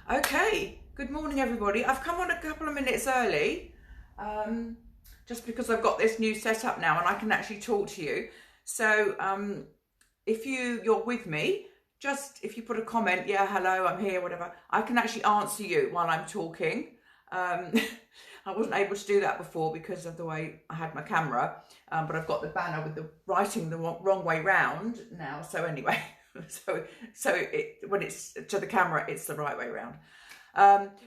Okay, good morning everybody. I've come on a couple of minutes early, just because I've got this new setup now and I can actually talk to you. So if you're with me, just if you put a comment, yeah, hello, I'm here, whatever, I can actually answer you while I'm talking. I wasn't able to do that before because of the way I had my camera, but I've got the banner with the writing the wrong way round now. So anyway, when it's to the camera, it's the right way round.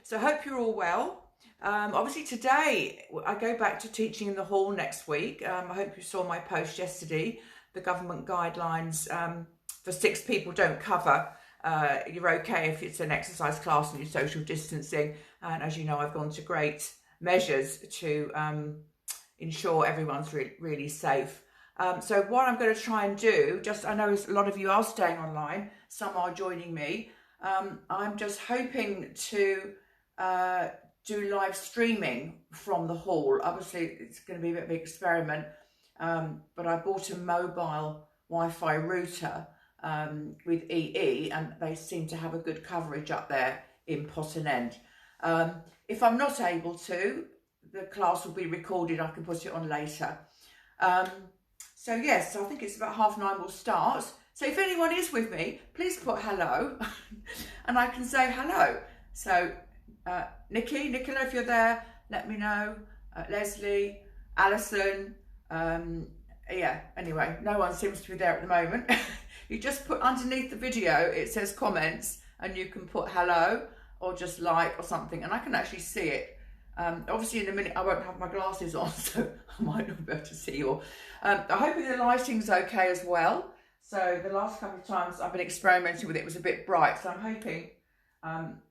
So I hope you're all well. Obviously today I go back to teaching in the hall next week. I hope you saw my post yesterday. The government guidelines for 6 people don't cover. You're okay if it's an exercise class and you're social distancing. And as you know, I've gone to great measures to ensure everyone's really safe. So what I'm going to try and do, I know a lot of you are staying online, some are joining me. I'm just hoping to do live streaming from the hall. Obviously, it's going to be a bit of an experiment, but I bought a mobile Wi-Fi router with EE, and they seem to have a good coverage up there in Potton End. If I'm not able to, the class will be recorded. I can put it on later. So yes, I think it's about 9:30 we'll start. So if anyone is with me, please put hello and I can say hello. So Nicola, if you're there, let me know. Leslie, Alison, yeah, anyway, no one seems to be there at the moment. You just put underneath the video, it says comments, and you can put hello or just like or something, and I can actually see it. Obviously in a minute I won't have my glasses on, so I might not be able to see you all. I hope the lighting's okay as well. So the last couple of times I've been experimenting with it, was a bit bright, so I'm hoping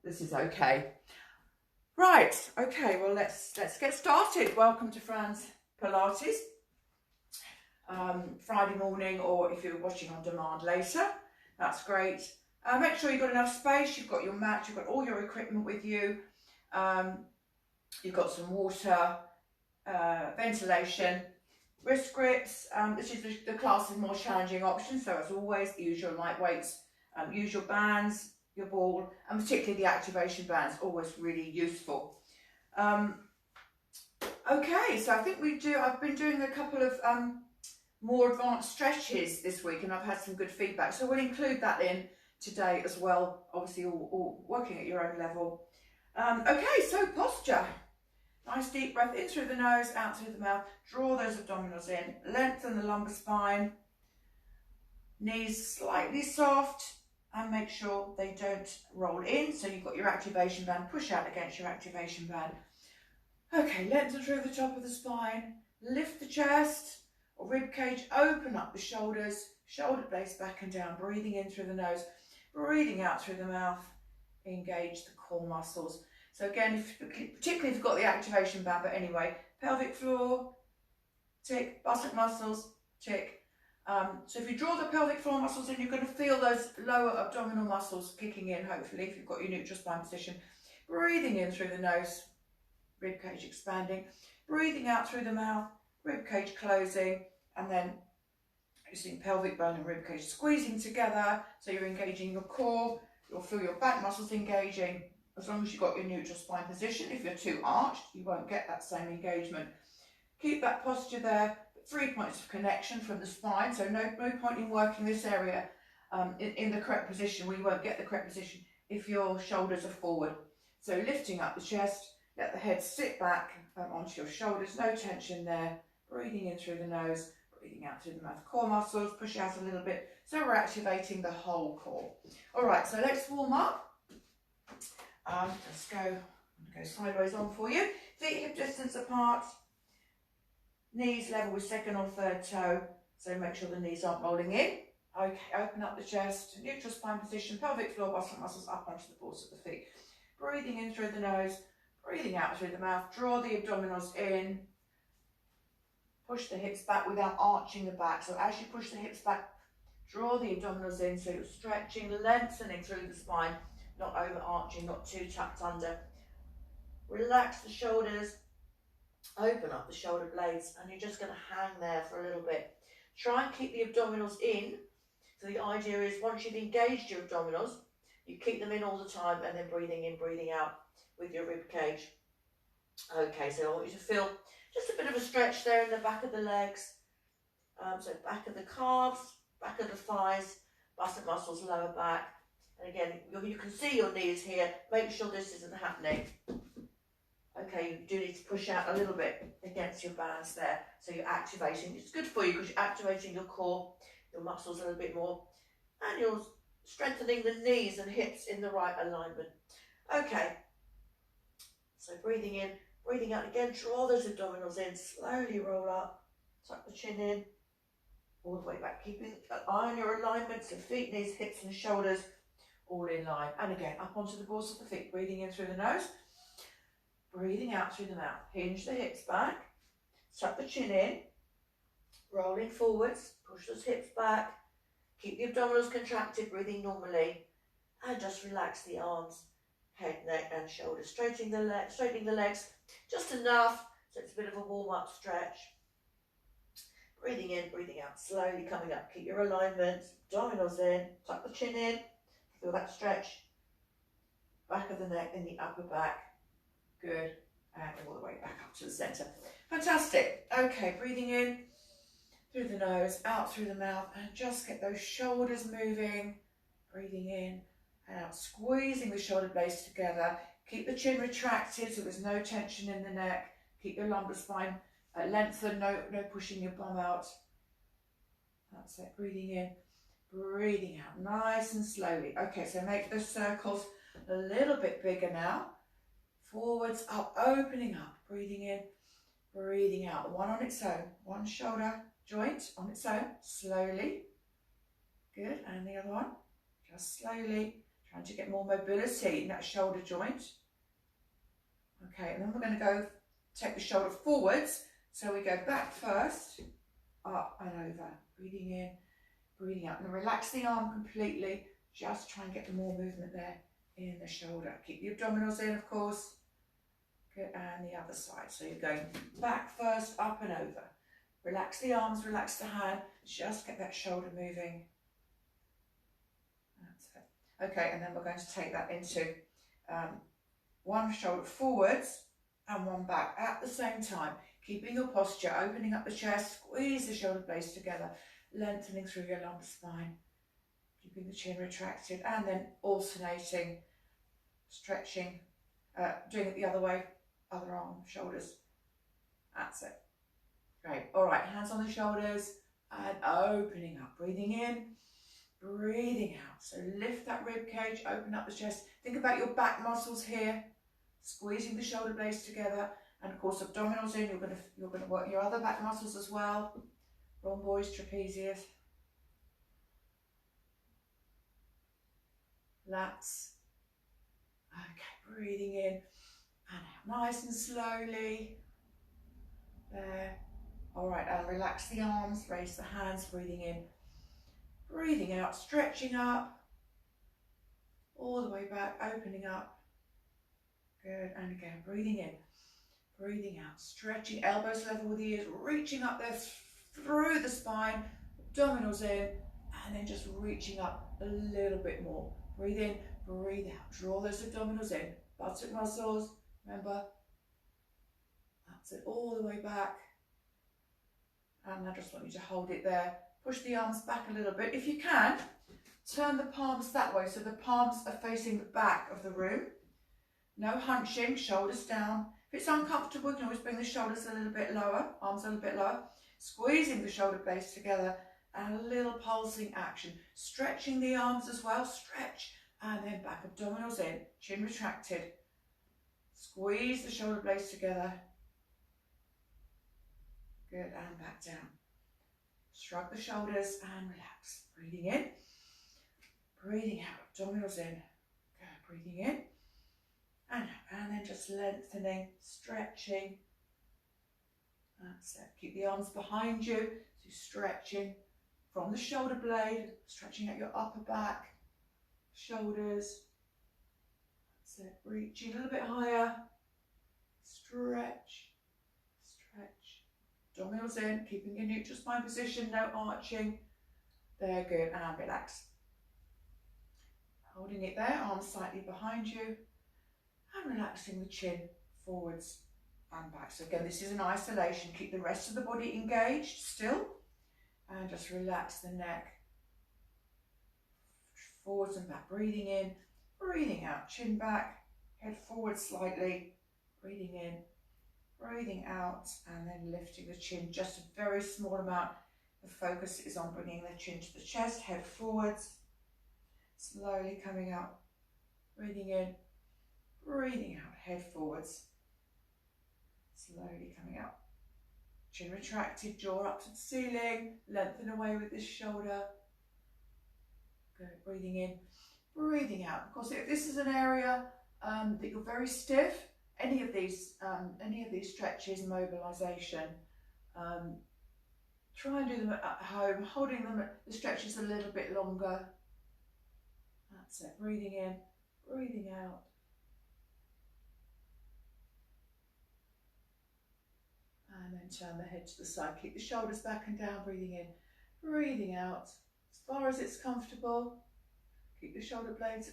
this is okay. Right, okay, well let's get started. Welcome to Fran's Pilates. Friday morning, or if you're watching on demand later, that's great. Make sure you've got enough space, you've got your mat, you've got all your equipment with you. You've got some water, ventilation, wrist grips. This is the class's more challenging option, so as always, use your light weights, use your bands, your ball, and particularly the activation bands, always really useful. Okay, so I think I've been doing a couple of more advanced stretches this week, and I've had some good feedback, so we'll include that in today as well, obviously all working at your own level. Okay, so posture. Nice deep breath in through the nose, out through the mouth. Draw those abdominals in. Lengthen the lumbar spine. Knees slightly soft, and make sure they don't roll in. So you've got your activation band. Push out against your activation band. Okay, lengthen through the top of the spine. Lift the chest or rib cage. Open up the shoulders. Shoulder blades back and down. Breathing in through the nose. Breathing out through the mouth. Engage the core muscles. So again, particularly if you've got the activation band, but anyway, pelvic floor, tick, buttock muscles, tick. So if you draw the pelvic floor muscles in, you're going to feel those lower abdominal muscles kicking in, hopefully, if you've got your neutral spine position. Breathing in through the nose, rib cage expanding. Breathing out through the mouth, rib cage closing, and then using pelvic bone and rib cage squeezing together. So you're engaging your core. You'll feel your back muscles engaging. As long as you've got your neutral spine position. If you're too arched, you won't get that same engagement. Keep that posture there. 3 points of connection from the spine. So no point in working this area in the correct position. We won't get the correct position if your shoulders are forward. So lifting up the chest, let the head sit back onto your shoulders. No tension there. Breathing in through the nose, breathing out through the mouth. Core muscles, push out a little bit. So we're activating the whole core. All right, so let's warm up. Let's go sideways on for you. Feet hip distance apart. Knees level with second or third toe. So make sure the knees aren't rolling in. Okay, open up the chest. Neutral spine position. Pelvic floor, bottom muscles up onto the balls of the feet. Breathing in through the nose. Breathing out through the mouth. Draw the abdominals in. Push the hips back without arching the back. So as you push the hips back, draw the abdominals in. So you're stretching, lengthening through the spine. Not overarching, not too tucked under. Relax the shoulders, open up the shoulder blades, and you're just going to hang there for a little bit. Try and keep the abdominals in. So the idea is once you've engaged your abdominals, You keep them in all the time, and then breathing in, breathing out with your rib cage. Okay, so I want you to feel just a bit of a stretch there in the back of the legs. So back of the calves, back of the thighs, bicep muscles, lower back. And again, you can see your knees here. Make sure this isn't happening. Okay, you do need to push out a little bit against your bands there. So you're activating. It's good for you because you're activating your core, your muscles a little bit more. And you're strengthening the knees and hips in the right alignment. Okay, so breathing in, breathing out again. Draw those abdominals in. Slowly roll up. Tuck the chin in. All the way back. Keeping an eye on your alignment. So feet, knees, hips and shoulders all in line. And again, up onto the balls of the feet. Breathing in through the nose. Breathing out through the mouth. Hinge the hips back. Tuck the chin in. Rolling forwards. Push those hips back. Keep the abdominals contracted, breathing normally. And just relax the arms, head, neck and shoulders. Straightening the legs just enough so it's a bit of a warm-up stretch. Breathing in, breathing out. Slowly coming up. Keep your alignment. Abdominals in. Tuck the chin in. Feel that stretch. Back of the neck and the upper back. Good. And all the way back up to the centre. Fantastic. Okay, breathing in through the nose, out through the mouth, and just get those shoulders moving. Breathing in and out, squeezing the shoulder blades together. Keep the chin retracted so there's no tension in the neck. Keep your lumbar spine lengthened, no pushing your bum out. That's it. Breathing in, breathing out, nice and slowly. Okay, so make the circles a little bit bigger now. Forwards, up, opening up, breathing in, breathing out. One on its own, one shoulder joint on its own, slowly. Good, and the other one, just slowly, trying to get more mobility in that shoulder joint. Okay, and then we're going to go take the shoulder forwards. So we go back first, up and over, breathing in, breathing out. And relax the arm completely, just try and get more movement there in the shoulder. Keep the abdominals in, of course. Good, and the other side. So you're going back first, up and over. Relax the arms, relax the hand, just get that shoulder moving. That's it. Okay, and then we're going to take that into one shoulder forwards and one back at the same time. Keeping your posture, opening up the chest, squeeze the shoulder blades together, lengthening through your lumbar spine. Keeping the chin retracted and then alternating, stretching, doing it the other way, other arm, shoulders. That's it. Great. All right, hands on the shoulders and opening up, breathing in, breathing out. So lift that rib cage, open up the chest. Think about your back muscles here, squeezing the shoulder blades together, and of course abdominals in. You're going to work your other back muscles as well. Rhomboids, trapezius, lats. Okay, breathing in and out, nice and slowly. There. All right, and relax the arms, raise the hands, breathing in, breathing out, stretching up, all the way back, opening up. Good, and again, breathing in, breathing out, stretching, elbows level with the ears, reaching up there through the spine, abdominals in, and then just reaching up a little bit more. Breathe in, breathe out, draw those abdominals in, buttock muscles, remember, that's it, all the way back. And I just want you to hold it there. Push the arms back a little bit. If you can, turn the palms that way so the palms are facing the back of the room. No hunching, shoulders down. If it's uncomfortable, you can always bring the shoulders a little bit lower, arms a little bit lower. Squeezing the shoulder blades together and a little pulsing action. Stretching the arms as well, stretch. And then back, abdominals in, chin retracted. Squeeze the shoulder blades together. Good, and back down. Shrug the shoulders and relax. Breathing in, breathing out, abdominals in. Good, breathing in and out, and then just lengthening, stretching. That's it. Keep the arms behind you, so stretching from the shoulder blade, stretching out your upper back, shoulders. That's it. Reaching a little bit higher. Stretch, stretch. Abdominals in, keeping your neutral spine position, no arching. There, good, and relax. Holding it there, arms slightly behind you, and relaxing the chin forwards and back. So again, this is an isolation. Keep the rest of the body engaged still, and just relax the neck forwards and back. Breathing in, breathing out, chin back, head forward slightly, breathing in, breathing out, and then lifting the chin just a very small amount. The focus is on bringing the chin to the chest, head forwards, slowly coming up, breathing in, breathing out, head forwards, slowly coming up. Chin retracted, jaw up to the ceiling, lengthen away with this shoulder. Good, breathing in, breathing out. Of course, if this is an area that you're very stiff, any of these stretches, mobilization, try and do them at home, holding them at the stretches a little bit longer. That's it, breathing in, breathing out. And then turn the head to the side. Keep the shoulders back and down, breathing in, breathing out. As far as it's comfortable. Keep the shoulder blades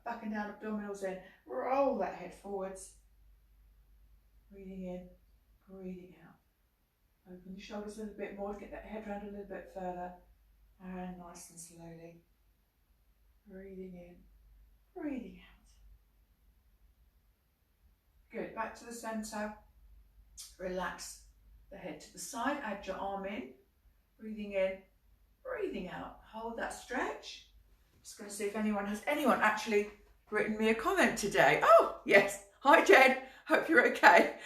back and down, abdominals in. Roll that head forwards. Breathing in, breathing out. Open the shoulders a little bit more, get that head round a little bit further. And nice and slowly. Breathing in, breathing out. Good, back to the centre. Relax the head to the side, add your arm in. Breathing in, breathing out. Hold that stretch. Just going to see if anyone actually written me a comment today. Oh, yes. Hi, Jen. Hope you're okay.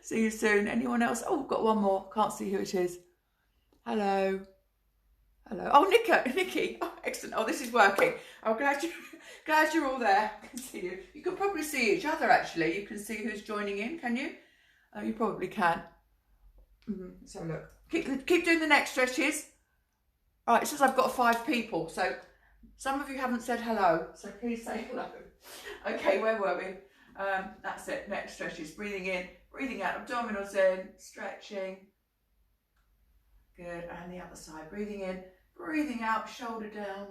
See you soon. Anyone else? Oh, got one more. Can't see who it is. Hello. Hello. Oh, Nikki. Oh, excellent. Oh, this is working. I'm glad you're all there. I can see you. You can probably see each other, actually. You can see who's joining in, can you? You probably can. Let's have a look. Keep doing the neck stretches. All right, it says I've got 5 people, so some of you haven't said hello, so please say hello. Okay, where were we? That's it, neck stretches. Breathing in, breathing out, abdominals in, stretching. Good, and the other side. Breathing in, breathing out, shoulder down.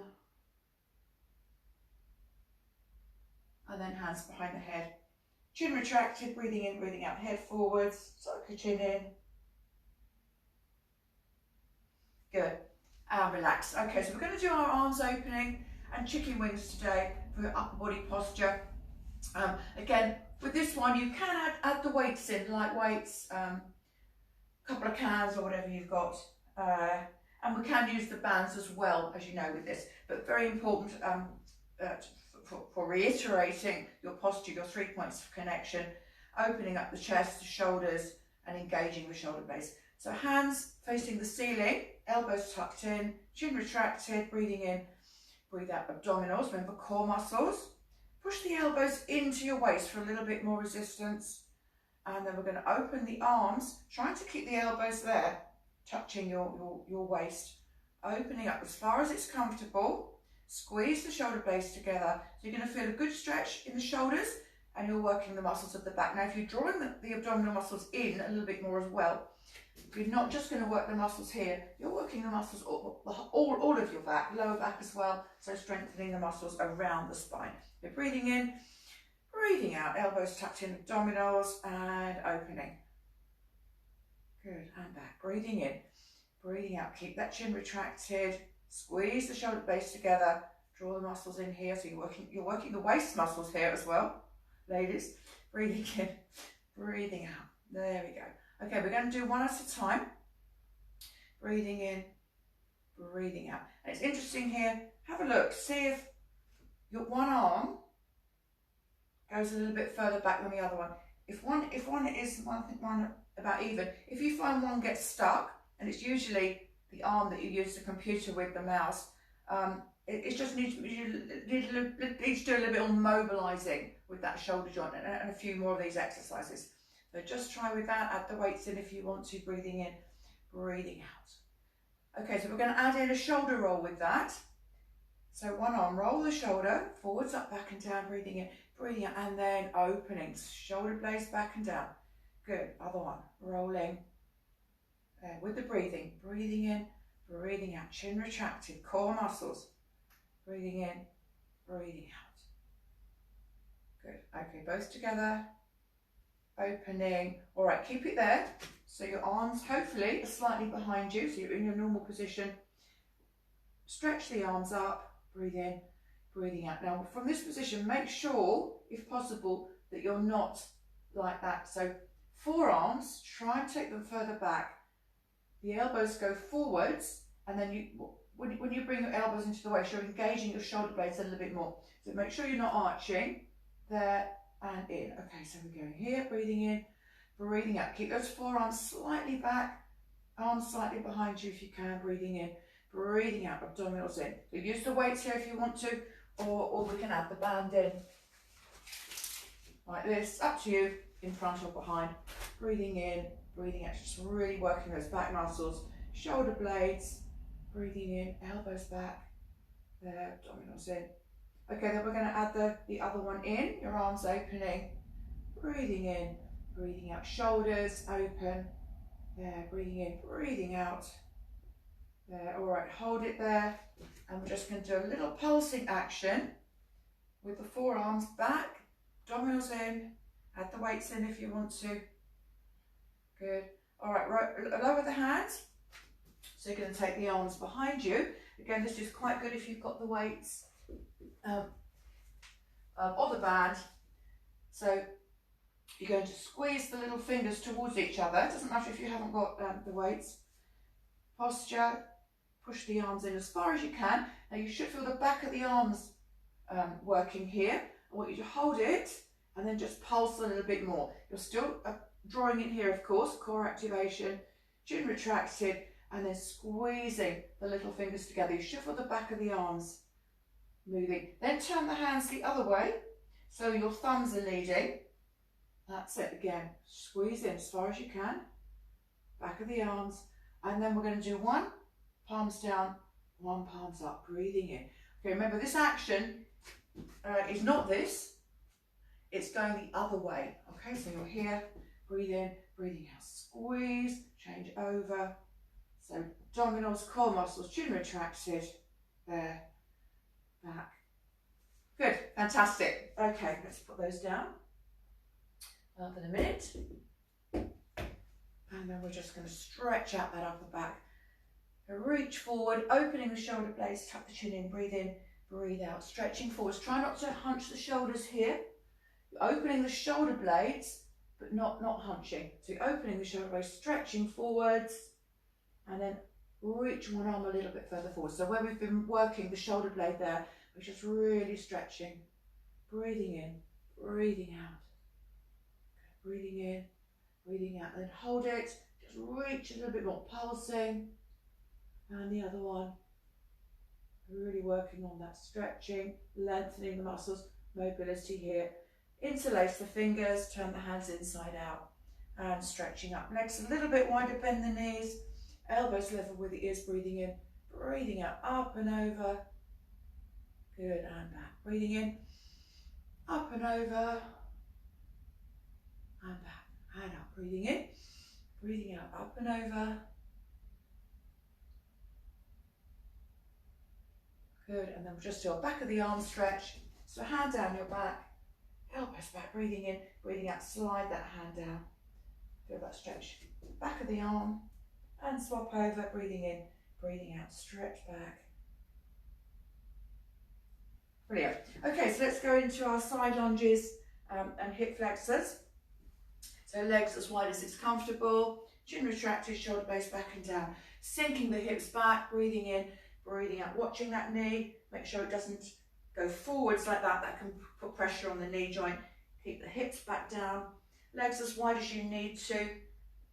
And then hands behind the head. Chin retracted, breathing in, breathing out, head forwards, suck your chin in. Good, and relax. Okay, so we're going to do our arms opening and chicken wings today for your upper body posture. Again, with this one, you can add the weights in, light weights, a couple of cans or whatever you've got. And we can use the bands as well, as you know, with this. But very important for reiterating your posture, your 3 points of connection, opening up the chest, the shoulders, and engaging the shoulder blades. So hands facing the ceiling, elbows tucked in, chin retracted, breathing in, breathe out, abdominals, remember core muscles. Push the elbows into your waist for a little bit more resistance. And then we're going to open the arms, trying to keep the elbows there, touching your waist, opening up as far as it's comfortable. Squeeze the shoulder blades together. So you're going to feel a good stretch in the shoulders and you're working the muscles of the back. Now, if you're drawing the abdominal muscles in a little bit more as well, you're not just going to work the muscles here, you're working the muscles all of your back, lower back as well, so strengthening the muscles around the spine. You're breathing in, breathing out, elbows tucked in, abdominals, and opening. Good, and back. Breathing in, breathing out. Keep that chin retracted. Squeeze the shoulder blades together. Draw the muscles in here. So you're working the waist muscles here as well, ladies. Breathing in, breathing out. There we go. Okay, we're going to do one at a time. Breathing in, breathing out. And it's interesting here. Have a look. See if your one arm goes a little bit further back than the other one. If one is one about even, if you find one gets stuck, and it's usually the arm that you use the computer with, the mouse, it just needs to do a little bit of mobilising with that shoulder joint and a few more of these exercises. So just try with that, add the weights in if you want to, breathing in, breathing out. Okay, so we're going to add in a shoulder roll with that. So one arm, roll the shoulder, forwards, up, back and down, breathing in, breathing out, and then opening, shoulder blades back and down. Good, other one, rolling. With the breathing in, breathing out, chin retracted, core muscles. breathing in, breathing out. Good. Okay, both together. Opening. All right, keep it there. So your arms hopefully are slightly behind you, so you're in your normal position. Stretch the arms up, breathe in, breathing out. Now from this position, make sure, if possible, that you're not like that. So forearms, try and take them further back. The elbows go forwards, and then when you bring your elbows into the waist, you're engaging your shoulder blades a little bit more. So make sure you're not arching. There and in. Okay, so we're going here, breathing in, breathing out. Keep those forearms slightly back, arms slightly behind you if you can, breathing in, breathing out, abdominals in. So use the weights here if you want to, or we can add the band in. Like this, up to you, in front or behind. Breathing in, breathing out, just really working those back muscles, shoulder blades, breathing in, elbows back, there, abdominals in. Okay, then we're going to add the other one in, your arms opening, breathing in, breathing out, shoulders open, there, breathing in, breathing out, there, all right, hold it there, and we're just going to do a little pulsing action with the forearms back, abdominals in, add the weights in if you want to, good, all right, lower the hands, so you're going to take the arms behind you, again this is quite good if you've got the weights, or the band. So you're going to squeeze the little fingers towards each other. It doesn't matter if you haven't got the weights. Posture, push the arms in as far as you can. Now you should feel the back of the arms working here. I want you to hold it and then just pulse a little bit more. You're still drawing in here, of course, core activation, chin retracted, and then squeezing the little fingers together. You should feel the back of the arms moving. Then turn the hands the other way, so your thumbs are leading. That's it again. Squeeze in as far as you can. Back of the arms. And then we're going to do one, palms down, one, palms up, breathing in. Okay, remember this action is not this. It's going the other way. Okay, so you're here, breathe in, breathing out. Squeeze, change over. So abdominals, core muscles, chin retracted. There. Back. Good, fantastic. Okay, let's put those down for a minute. And then we're just going to stretch out that upper back. Reach forward, opening the shoulder blades, tuck the chin in, breathe out, stretching forwards. Try not to hunch the shoulders here. You're opening the shoulder blades, but not hunching. So you're opening the shoulder blades, stretching forwards, and then reach one arm a little bit further forward. So where we've been working the shoulder blade there, we're just really stretching, breathing in, breathing out, breathing in, breathing out, and then hold it, just reach a little bit more, pulsing, and the other one, really working on that stretching, lengthening the muscles, mobility here, interlace the fingers, turn the hands inside out, and stretching up, legs a little bit wider, bend the knees, elbows level with the ears, breathing in, breathing out, up and over. Good, and back. Breathing in, up and over, and back, and up. Breathing in, breathing out, up and over. Good, and then we'll just do a back of the arm stretch. So hand down your back, elbows back, breathing in, breathing out, slide that hand down. Feel that stretch. Back of the arm, and swap over, breathing in, breathing out, stretch back. Brilliant. Okay, so let's go into our side lunges and hip flexors. So legs as wide as it's comfortable, chin retracted, shoulder blades back and down. Sinking the hips back, breathing in, breathing out, watching that knee. Make sure it doesn't go forwards like that. That can put pressure on the knee joint. Keep the hips back down. Legs as wide as you need to.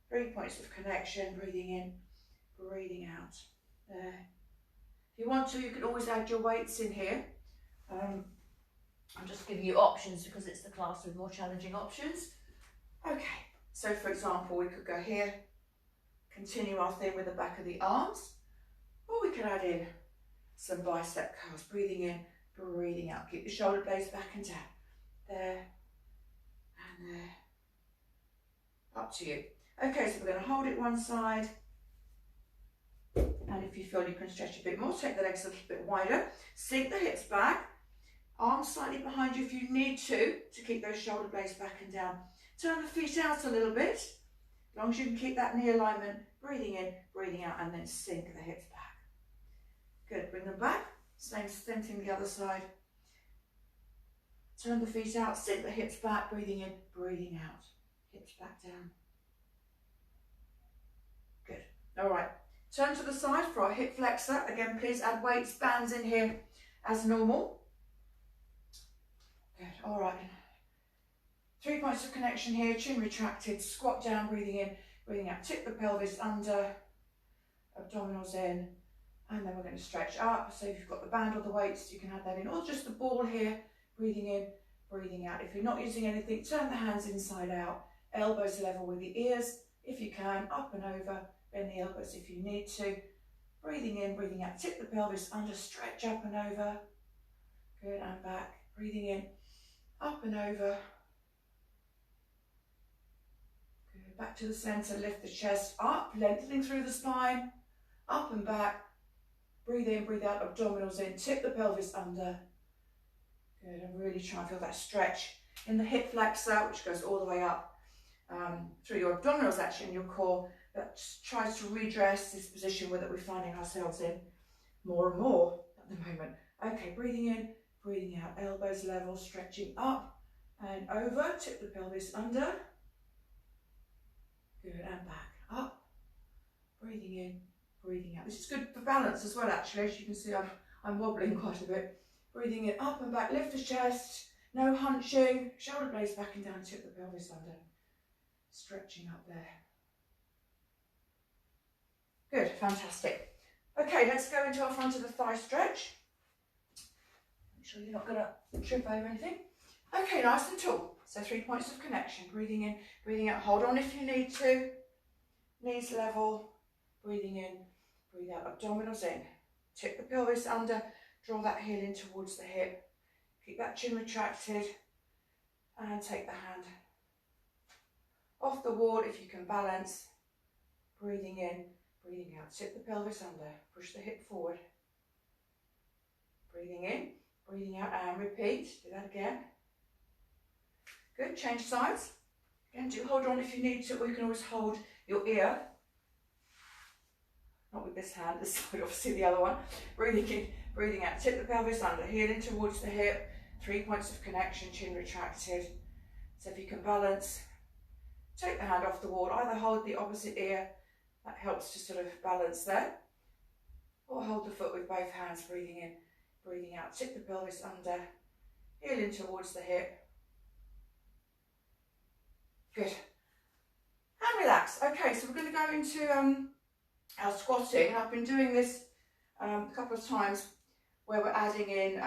3 points of connection, breathing in, breathing out. There. If you want to, you can always add your weights in here. I'm just giving you options because it's the class with more challenging options. Okay, so for example, we could go here, continue our thing with the back of the arms, or we could add in some bicep curls, breathing in, breathing out. Keep the shoulder blades back and down. There, and there. Up to you. Okay, so we're going to hold it one side, And if you feel you can stretch a bit more, take the legs a little bit wider, sink the hips back, arms slightly behind you if you need to keep those shoulder blades back and down. Turn the feet out a little bit, as long as you can keep that knee alignment, breathing in, breathing out, and then sink the hips back. Good, bring them back, same thing the other side. Turn the feet out, sink the hips back, breathing in, breathing out, hips back down. Good, all right. Turn to the side for our hip flexor. Again, please add weights, bands in here as normal. Good, all right. 3 points of connection here, chin retracted, squat down, breathing in, breathing out. Tip the pelvis under, abdominals in, and then we're going to stretch up. So if you've got the band or the weights, you can add that in, or just the ball here, breathing in, breathing out. If you're not using anything, turn the hands inside out, elbows level with the ears, if you can, up and over, bend the elbows if you need to. Breathing in, breathing out, tip the pelvis under, stretch up and over. Good, and back, breathing in, up and over. Good, back to the center, lift the chest up, lengthening through the spine, up and back. Breathe in, breathe out, abdominals in, tip the pelvis under. Good, and really try and feel that stretch in the hip flexor, which goes all the way up through your abdominals, actually, in your core, that tries to redress this position that we're finding ourselves in more and more at the moment. Okay, breathing in, breathing out, elbows level, stretching up and over, tip the pelvis under. Good, and back, up, breathing in, breathing out. This is good for balance as well, actually. As you can see, I'm wobbling quite a bit. Breathing in, up and back, lift the chest, no hunching, shoulder blades back and down, tip the pelvis under. Stretching up there. Good, fantastic. Okay, let's go into our front of the thigh stretch. Make sure you're not going to trip over anything. Okay, nice and tall. So 3 points of connection. Breathing in, breathing out. Hold on if you need to. Knees level. Breathing in, breathe out. Abdominals in. Tip the pelvis under. Draw that heel in towards the hip. Keep that chin retracted. And take the hand off the wall if you can balance. Breathing in, breathing out. Tip the pelvis under. Push the hip forward. Breathing in, breathing out, and repeat. Do that again. Good, change sides. Again, do hold on if you need to, or you can always hold your ear. Not with this hand, this side, obviously the other one. Breathing in, breathing out. Tip the pelvis under, heel in towards the hip. 3 points of connection, chin retracted. So if you can balance, take the hand off the wall. Either hold the opposite ear, that helps to sort of balance there. Or hold the foot with both hands, breathing in, breathing out. Tip the pelvis under, heel in towards the hip. Good. And relax. Okay, so we're going to go into our squatting. I've been doing this a couple of times where we're adding in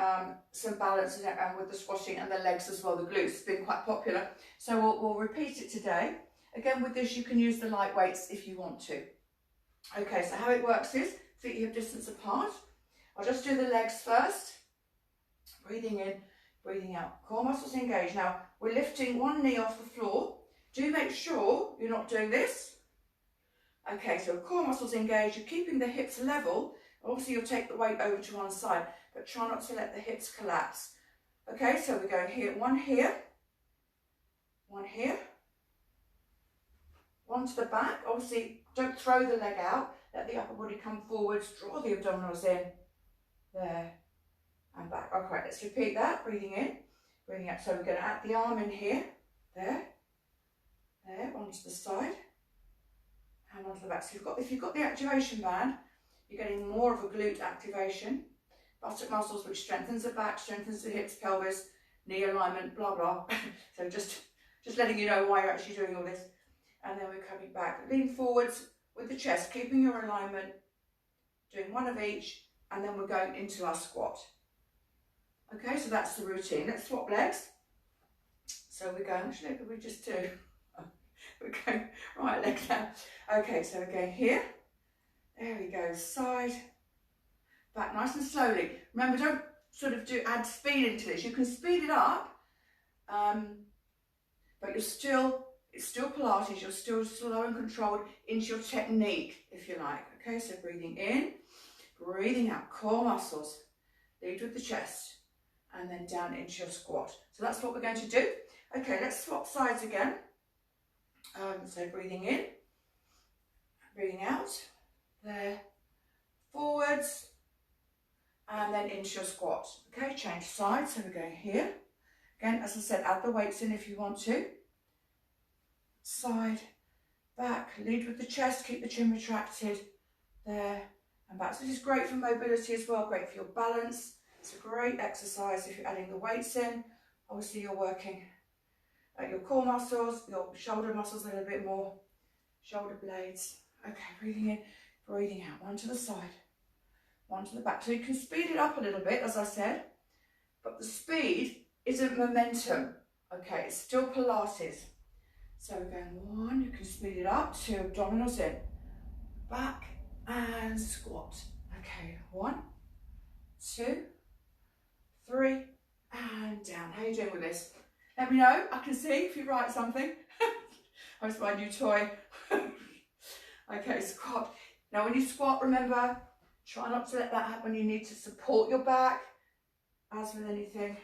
some balance and with the squatting and the legs as well, the glutes. It's been quite popular. So we'll repeat it today. Again, with this, you can use the light weights if you want to. Okay, so how it works is feet hip distance apart. I'll just do the legs first. Breathing in, breathing out. Core muscles engaged. Now, we're lifting one knee off the floor. Do make sure you're not doing this. Okay, so core muscles engaged. You're keeping the hips level. Obviously, you'll take the weight over to one side, but try not to let the hips collapse. Okay, so we're going here, one here, one to the back. Obviously, don't throw the leg out. Let the upper body come forwards. Draw the abdominals in. There and back. Okay, let's repeat that. Breathing in, breathing out. So we're going to add the arm in here. There, onto the side, and onto the back. So if you've got the activation band, you're getting more of a glute activation. Buttock muscles, which strengthens the back, strengthens the hips, pelvis, knee alignment, blah, blah. So just letting you know why you're actually doing all this. And then we're coming back. Lean forwards with the chest, keeping your alignment, doing one of each, and then we're going into our squat. Okay, so that's the routine. Let's swap legs. So we're going, actually, could we just do? We're going right leg down. Okay, so we're going here. There we go, side, back, nice and slowly. Remember, don't sort of add speed into this. You can speed it up, but it's still Pilates. You're still slow and controlled into your technique, if you like. Okay, so breathing in, breathing out, core muscles, lead with the chest, and then down into your squat. So that's what we're going to do. Okay, let's swap sides again. So breathing in, breathing out, there, forwards, and then into your squat. Okay, change sides, so we're going here. Again, as I said, add the weights in if you want to. Side, back, lead with the chest, keep the chin retracted, there, and back. So this is great for mobility as well, great for your balance. It's a great exercise if you're adding the weights in. Obviously you're working at your core muscles, your shoulder muscles a little bit more, shoulder blades. Okay, breathing in, breathing out, one to the side, one to the back. So you can speed it up a little bit, as I said, but the speed isn't momentum. Okay, it's still Pilates. So we're going one, you can speed it up, two, abdominals in, back and squat. Okay, 1, 2, 3, and down. How are you doing with this? Let me know. I can see if you write something. That's my new toy. Okay, squat. Now when you squat, remember, try not to let that happen. You need to support your back, as with anything.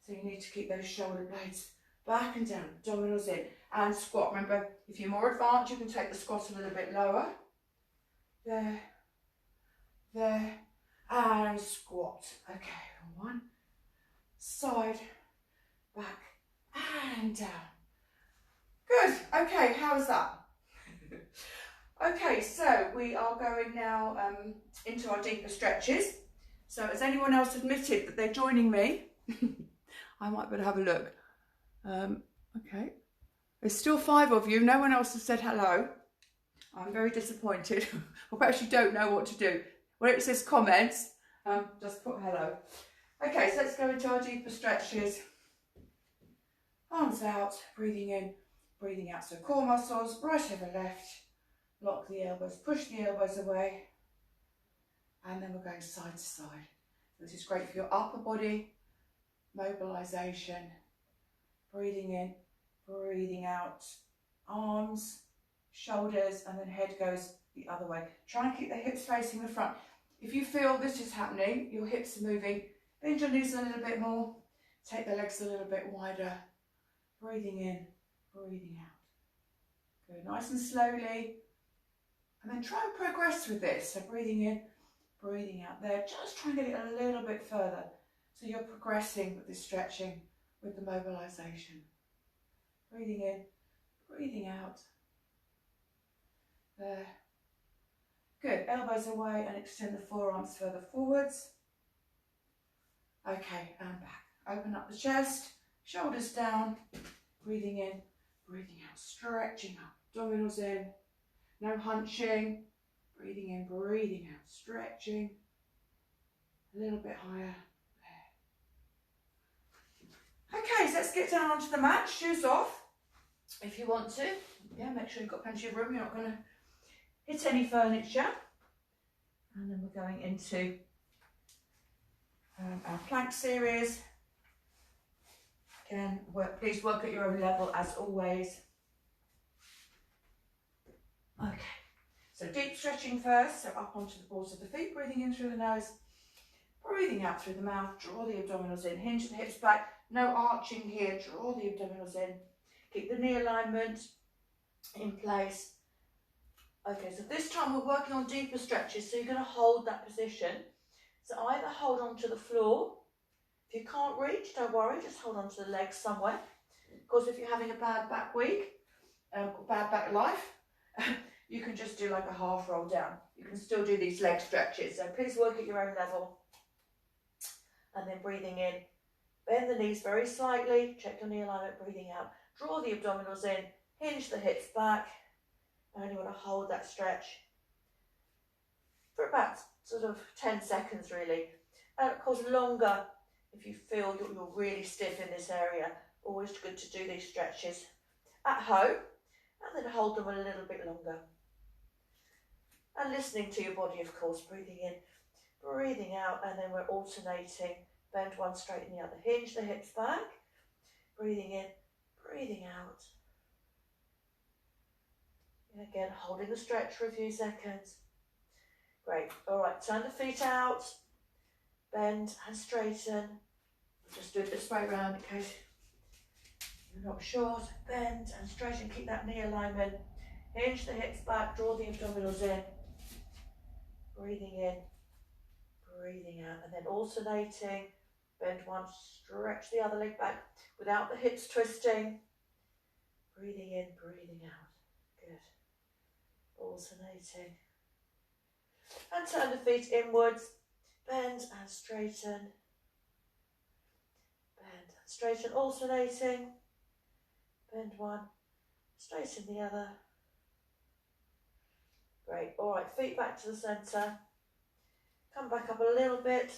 So you need to keep those shoulder blades back and down, abdominals in, and squat. Remember, if you're more advanced, you can take the squat a little bit lower. There, there, and squat. Okay, 1, side, back, and down. Good. Okay, how's that? Okay, so we are going now into our deeper stretches. So has anyone else admitted that they're joining me? I might better have a look. Okay. There's still 5 of you. No one else has said hello. I'm very disappointed. I actually don't know what to do. Where it says comments, just put hello. Okay, so let's go into our deeper stretches. Arms out, breathing in, breathing out. So core muscles, right over left. Lock the elbows, push the elbows away. And then we're going side to side. This is great for your upper body, mobilization. Breathing in, breathing out. Arms, shoulders, and then head goes the other way. Try and keep the hips facing the front. If you feel this is happening, your hips are moving, bend your knees a little bit more, take the legs a little bit wider. Breathing in, breathing out. Good, nice and slowly. And then try and progress with this. So breathing in, breathing out there. Just try and get it a little bit further. So you're progressing with this stretching, with the mobilization. Breathing in, breathing out. There. Good, elbows away and extend the forearms further forwards. Okay, and back. Open up the chest, shoulders down. Breathing in, breathing out, stretching up, abdominals in. No hunching. Breathing in, breathing out, stretching. A little bit higher. There. Okay, so let's get down onto the mat. Shoes off, if you want to. Yeah, make sure you've got plenty of room. You're not going to hit any furniture. And then we're going into our plank series. Again, please work at your own level as always. Okay, so deep stretching first, so up onto the balls of the feet, breathing in through the nose, breathing out through the mouth, draw the abdominals in, hinge the hips back, no arching here, draw the abdominals in, keep the knee alignment in place. Okay, so this time we're working on deeper stretches, so you're going to hold that position. So either hold on to the floor. If you can't reach, don't worry, just hold on to the legs somewhere. Of course, if you're having a bad back week, or bad back life, you can just do like a half roll down. You can still do these leg stretches, so please work at your own level. And then breathing in, bend the knees very slightly, check your knee alignment, breathing out. Draw the abdominals in, hinge the hips back, and you want to hold that stretch for about sort of 10 seconds really. And of course longer if you feel you're really stiff in this area. Always good to do these stretches at home and then hold them a little bit longer. And listening to your body, of course, breathing in, breathing out, and then we're alternating. Bend one, straighten the other. Hinge the hips back, breathing in, breathing out. And again, holding the stretch for a few seconds. Great. All right, turn the feet out, bend and straighten. Just do it this way around in case you're not sure. So bend and straighten, keep that knee alignment. Hinge the hips back, draw the abdominals in. Breathing in, breathing out, and then alternating. Bend one, stretch the other leg back without the hips twisting. Breathing in, breathing out. Good. Alternating. And turn the feet inwards. Bend and straighten. Bend and straighten, alternating. Bend one, straighten the other. Great. All right, feet back to the centre. Come back up a little bit.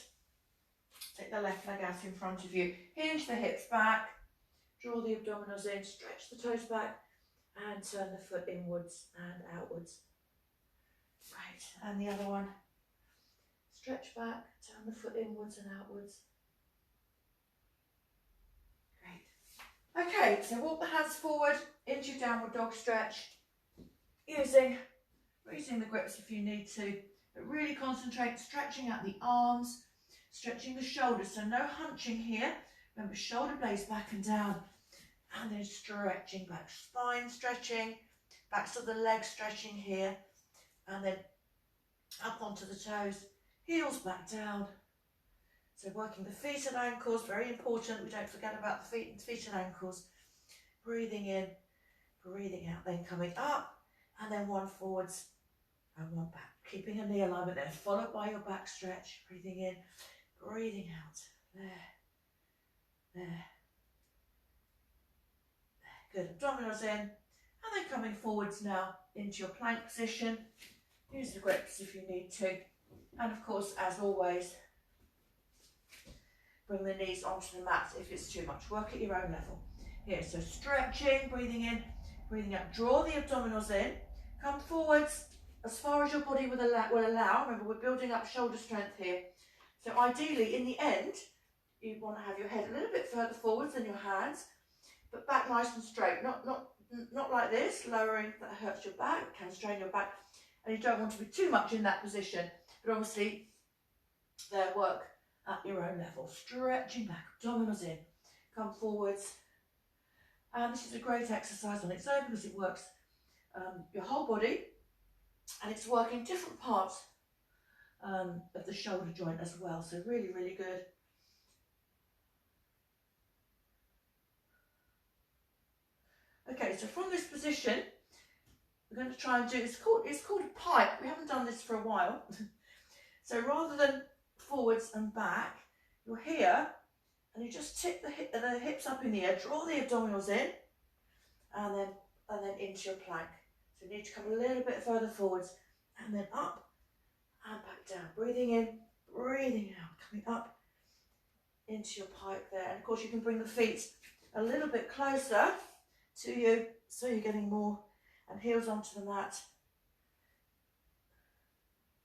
Take the left leg out in front of you. Hinge the hips back. Draw the abdominals in. Stretch the toes back. And turn the foot inwards and outwards. Right. And the other one. Stretch back. Turn the foot inwards and outwards. Great. Okay, so walk the hands forward into your downward dog stretch. Using the grips if you need to. But really concentrate, stretching out the arms. Stretching the shoulders, so no hunching here. Remember, shoulder blades back and down. And then stretching back, spine stretching, backs of the legs stretching here. And then up onto the toes, heels back down. So working the feet and ankles, very important. We don't forget about the feet and ankles. Breathing in, breathing out, then coming up. And then one forwards and one back. Keeping a knee alignment there, followed by your back stretch. Breathing in. Breathing out, there. Good, abdominals in, and then coming forwards now into your plank position. Use the grips if you need to. And of course, as always, bring the knees onto the mat if it's too much. Work at your own level. Here, so stretching, breathing in, breathing out. Draw the abdominals in, come forwards as far as your body will allow. Remember, we're building up shoulder strength here. So ideally, in the end, you want to have your head a little bit further forwards than your hands, but back nice and straight. Not like this, lowering, that hurts your back, can strain your back, and you don't want to be too much in that position. But obviously, there, work at your own level. Stretching back, abdominals in, come forwards. And this is a great exercise on its own because it works your whole body, and it's working different parts of the shoulder joint as well, so really, really good. Okay, so from this position, we're going to try and do, it's called a pike. We haven't done this for a while. So rather than forwards and back, you're here, and you just tip the hips up in the air, draw the abdominals in, and then into your plank. So you need to come a little bit further forwards, and then up, and back down, breathing in, breathing out, coming up into your pike there. And of course you can bring the feet a little bit closer to you, so you're getting more, and heels onto the mat,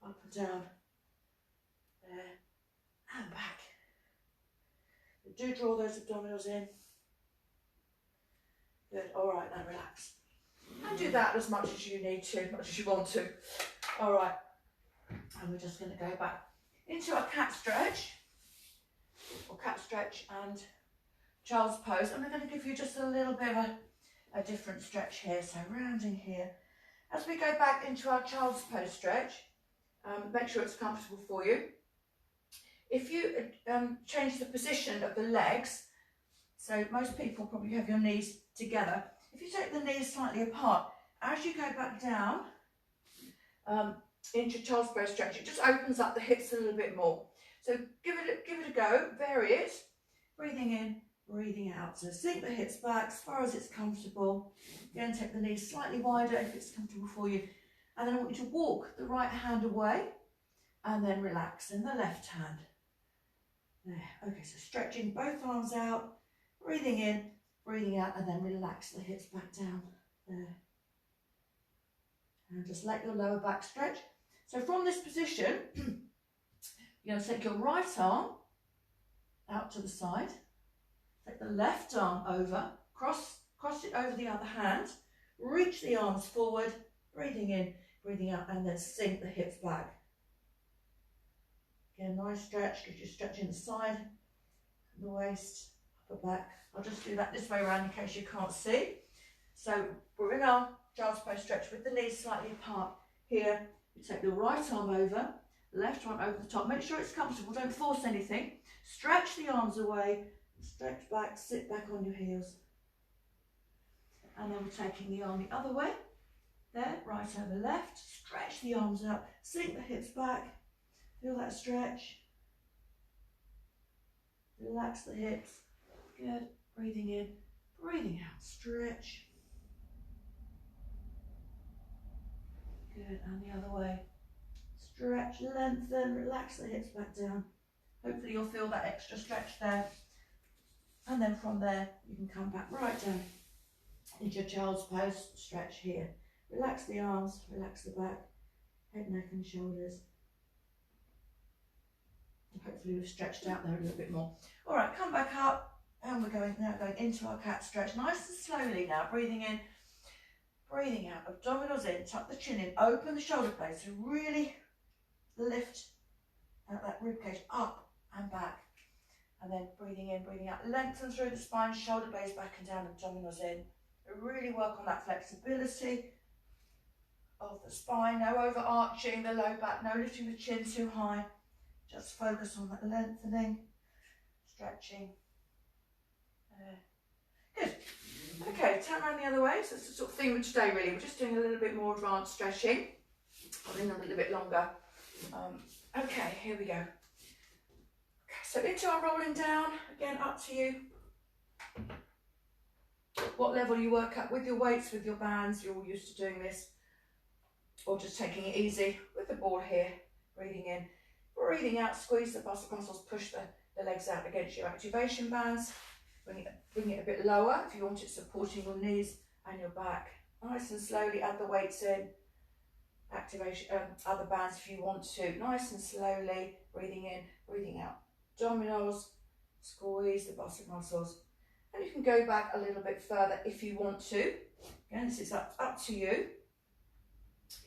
up and down, there, and back. Do draw those abdominals in. Good, all right, now relax. And do that as much as you need to, as much as you want to. All right. And we're just going to go back into our cat stretch, or cat stretch and child's pose. And we're going to give you just a little bit of a different stretch here. So rounding here. As we go back into our child's pose stretch, make sure it's comfortable for you. If you change the position of the legs, so most people probably have your knees together. If you take the knees slightly apart, as you go back down, into child's pose stretch, it just opens up the hips a little bit more. So give it a go, vary it, breathing in, breathing out. So sink the hips back as far as it's comfortable. Again, take the knees slightly wider if it's comfortable for you. And then I want you to walk the right hand away and then relax in the left hand. There, okay, so stretching both arms out, breathing in, breathing out, and then relax the hips back down. There. And just let your lower back stretch. So from this position, you're going to take your right arm out to the side, take the left arm over, cross it over the other hand, reach the arms forward, breathing in, breathing out, and then sink the hips back. Again, nice stretch, because you're stretching the side, the waist, upper back. I'll just do that this way around in case you can't see. So we're in our child's pose stretch with the knees slightly apart. Here, you take the right arm over, left one over the top. Make sure it's comfortable, don't force anything. Stretch the arms away, stretch back, sit back on your heels. And then we're taking the arm the other way. There, right over left, stretch the arms out, sink the hips back, feel that stretch. Relax the hips, good, breathing in, breathing out, stretch. Good, and the other way. Stretch, lengthen, relax the hips back down. Hopefully you'll feel that extra stretch there. And then from there, you can come back right down into your child's pose, stretch here. Relax the arms, relax the back, head, neck and shoulders. And hopefully we've stretched out there a little bit more. All right, come back up, and we're now going into our cat stretch. Nice and slowly now, breathing in, breathing out, abdominals in, tuck the chin in, open the shoulder blades, so really lift that rib cage up and back. And then breathing in, breathing out, lengthen through the spine, shoulder blades back and down, abdominals in. Really work on that flexibility of the spine, no overarching the low back, no lifting the chin too high. Just focus on that lengthening, stretching. Good. Okay, turn around the other way. So it's the sort of theme of today really. We're just doing a little bit more advanced stretching. I'll lean a little bit longer. Okay, here we go. So into our rolling down, again up to you. What level you work at with your weights, with your bands, you're all used to doing this. Or just taking it easy with the ball here, breathing in, breathing out, squeeze the muscles, push the legs out against your activation bands. Bring it a bit lower if you want it supporting your knees and your back. Nice and slowly add the weights in. Activation, other bands if you want to. Nice and slowly, breathing in, breathing out. Abdominals, squeeze the bicep muscles. And you can go back a little bit further if you want to. Again, this is up to you.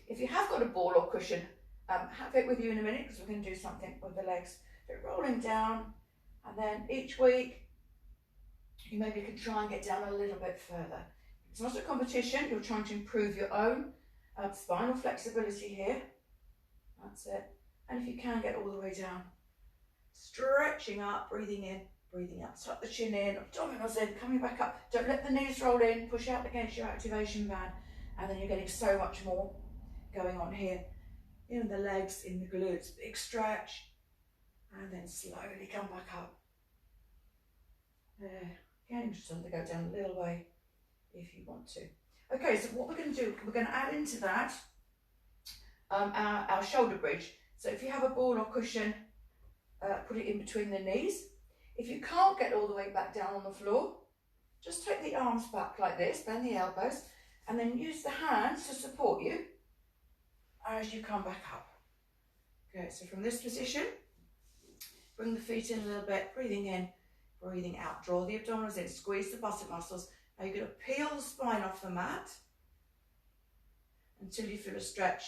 If you have got a ball or cushion, have it with you in a minute because we're going to do something with the legs. So rolling down, and then each week you maybe can try and get down a little bit further. It's not a competition, you're trying to improve your own spinal flexibility here. That's it. And if you can, get all the way down. Stretching up, breathing in, breathing out. Tuck the chin in, abdominals in, coming back up. Don't let the knees roll in, push out against your activation band. And then you're getting so much more going on here. In the legs, in the glutes, big stretch. And then slowly come back up. There. Again, just want to go down a little way if you want to. Okay, so what we're going to do, we're going to add into that our shoulder bridge. So if you have a ball or cushion, put it in between the knees. If you can't get all the way back down on the floor, just take the arms back like this, bend the elbows, and then use the hands to support you as you come back up. Okay, so from this position, bring the feet in a little bit, breathing in, breathing out. Draw the abdominals in, squeeze the bicep muscles. Now you're going to peel the spine off the mat until you feel a stretch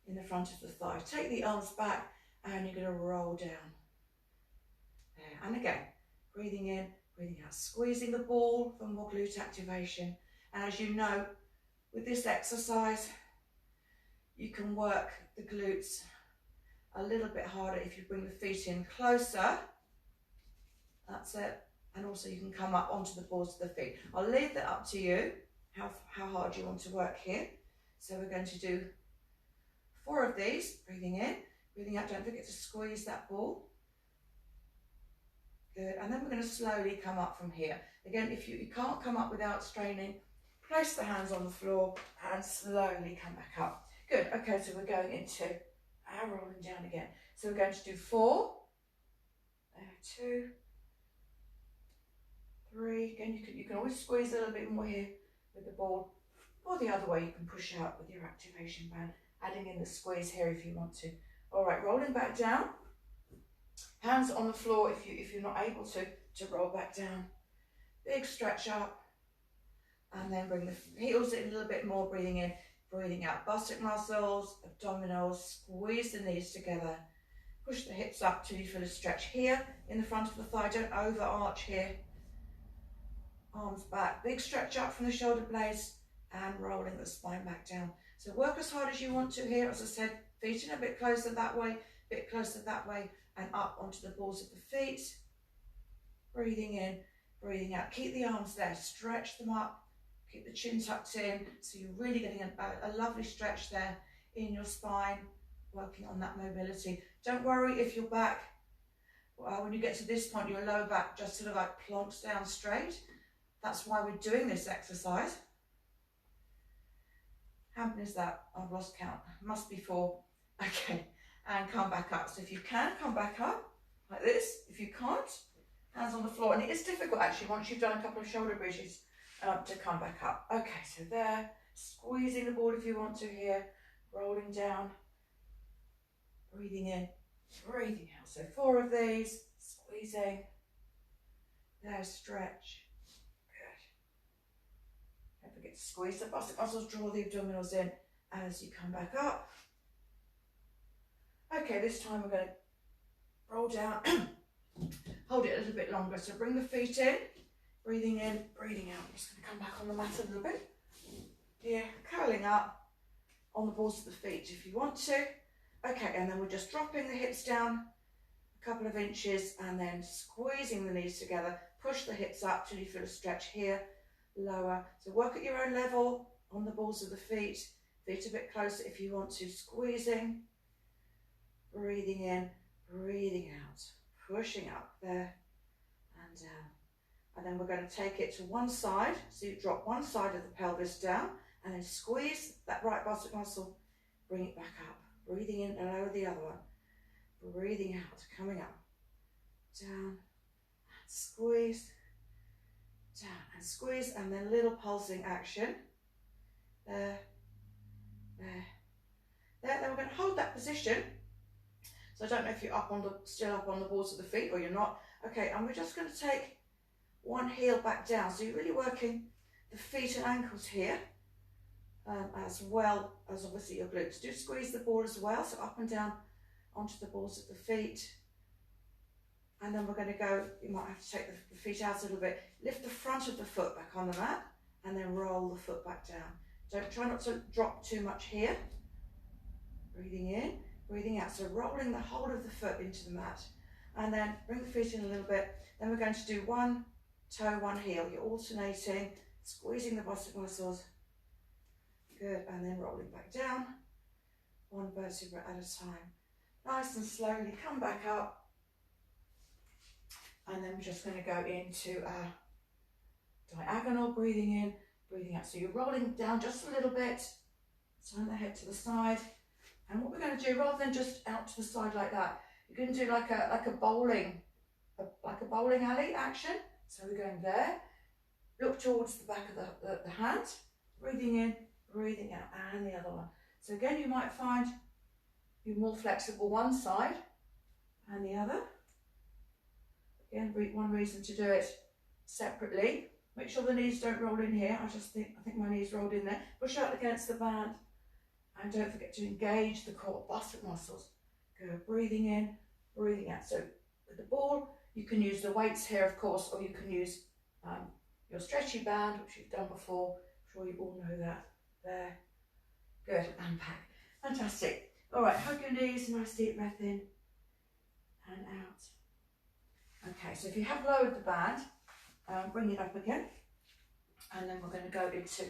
in the front of the thigh. Take the arms back and you're going to roll down. There. And again, breathing in, breathing out, squeezing the ball for more glute activation. And as you know, with this exercise, you can work the glutes a little bit harder if you bring the feet in closer. That's it. And also you can come up onto the balls of the feet. I'll leave that up to you, how hard you want to work here. So we're going to do 4 of these. Breathing in, breathing out. Don't forget to squeeze that ball. Good. And then we're going to slowly come up from here. Again, if you can't come up without straining, place the hands on the floor and slowly come back up. Good. Okay, so we're going into our rolling down again. So we're going to do 4. 2, 3. Again, you can always squeeze a little bit more here with the ball, or the other way you can push out with your activation band, adding in the squeeze here if you want to. All right, rolling back down. Hands on the floor if you're not able to roll back down. Big stretch up, and then bring the heels in a little bit more, breathing in, breathing out. Bicep muscles, abdominals, squeeze the knees together. Push the hips up till you feel a stretch here in the front of the thigh. Don't over arch here. Arms back, big stretch up from the shoulder blades and rolling the spine back down. So work as hard as you want to here. As I said, feet in a bit closer that way, bit closer that way, and up onto the balls of the feet. Breathing in, breathing out. Keep the arms there, stretch them up. Keep the chin tucked in, so you're really getting a lovely stretch there in your spine, working on that mobility. Don't worry if your back, when you get to this point, your lower back just sort of like plonks down straight. That's why we're doing this exercise. How many is that? I've lost count. Must be 4. Okay, and come back up. So if you can, come back up like this. If you can't, hands on the floor. And it is difficult actually once you've done a couple of shoulder bridges to come back up. Okay, so there, squeezing the ball if you want to here, rolling down, breathing in, breathing out. So 4 of these, squeezing, there, stretch. Don't forget to squeeze the bicep muscles, draw the abdominals in as you come back up. Okay, this time we're going to roll down, hold it a little bit longer. So bring the feet in, breathing out. I'm just going to come back on the mat a little bit. Here, curling up on the balls of the feet if you want to. Okay, and then we're just dropping the hips down a couple of inches and then squeezing the knees together. Push the hips up till you feel a stretch here. Lower, so work at your own level on the balls of the feet a bit closer if you want to, squeezing, breathing in, breathing out, pushing up there and down. And then we're going to take it to one side, so you drop one side of the pelvis down and then squeeze that right bicep muscle, bring it back up, breathing in and lower the other one, breathing out, coming up, down, and squeeze, down and squeeze, and then little pulsing action. There. Then we're going to hold that position. So I don't know if you're still up on the balls of the feet or you're not. Okay, and we're just going to take one heel back down. So you're really working the feet and ankles here, as well as obviously your glutes. Do squeeze the ball as well, so up and down onto the balls of the feet. And then we're going to go, you might have to take the feet out a little bit, lift the front of the foot back on the mat, and then roll the foot back down. Try not to drop too much here. Breathing in, breathing out. So rolling the whole of the foot into the mat. And then bring the feet in a little bit. Then we're going to do one toe, one heel. You're alternating, squeezing the bicep muscles. Good, and then rolling back down. One vertebra at a time. Nice and slowly come back up. And then we're just going to go into a diagonal, breathing in, breathing out. So you're rolling down just a little bit, turn the head to the side. And what we're going to do, rather than just out to the side like that, you're going to do like a bowling alley action. So we're going there, look towards the back of the hand, breathing in, breathing out, and the other one. So again, you might find you're more flexible one side and the other. Again, one reason to do it separately. Make sure the knees don't roll in here. I think my knees rolled in there. Push out against the band. And don't forget to engage the core bicep muscles. Go breathing in, breathing out. So with the ball, you can use the weights here, of course, or you can use your stretchy band, which you've done before. I'm sure you all know that. There. Good. And back. Fantastic. All right, hug your knees. Nice deep breath in and out. Okay, so if you have lowered the band, bring it up again, and then we're going to go into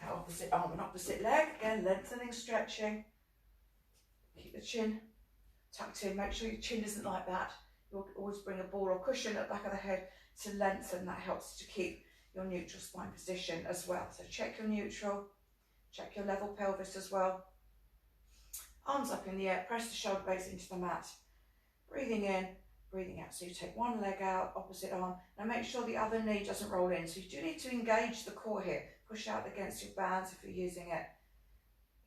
our opposite arm and opposite leg. Again, lengthening, stretching. Keep the chin tucked in. Make sure your chin isn't like that. You'll always bring a ball or cushion at the back of the head to lengthen. That helps to keep your neutral spine position as well. So check your neutral, check your level pelvis as well. Arms up in the air, press the shoulder blades into the mat. Breathing in, breathing out. So you take one leg out, opposite arm. Now make sure the other knee doesn't roll in. So you do need to engage the core here. Push out against your bands if you're using it.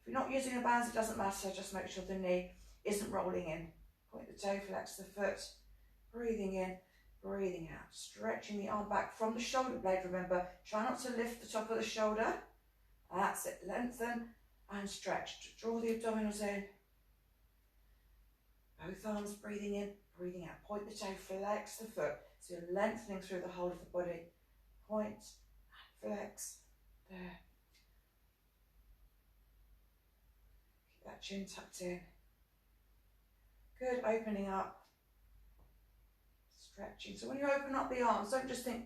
If you're not using the bands, it doesn't matter. Just make sure the knee isn't rolling in. Point the toe, flex the foot. Breathing in, breathing out. Stretching the arm back from the shoulder blade, remember. Try not to lift the top of the shoulder. That's it. Lengthen and stretch. Draw the abdominals in. Both arms breathing in, breathing out. Point the toe, flex the foot. So you're lengthening through the whole of the body. Point, flex, there. Keep that chin tucked in. Good, opening up. Stretching. So when you open up the arms, don't just think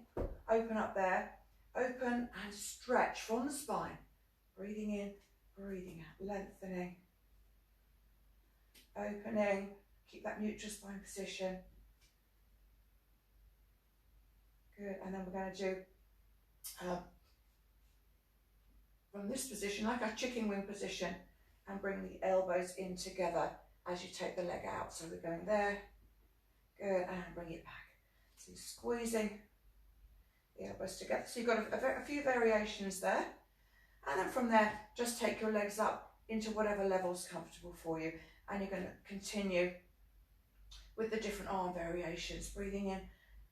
open up there. Open and stretch from the spine. Breathing in, breathing out, lengthening. Opening, keep that neutral spine position. Good, and then we're going to do from this position, like our chicken wing position, and bring the elbows in together as you take the leg out. So we're going there, good, and bring it back. So you're squeezing the elbows together. So you've got a few variations there. And then from there, just take your legs up into whatever level's comfortable for you. And you're going to continue with the different arm variations. Breathing in,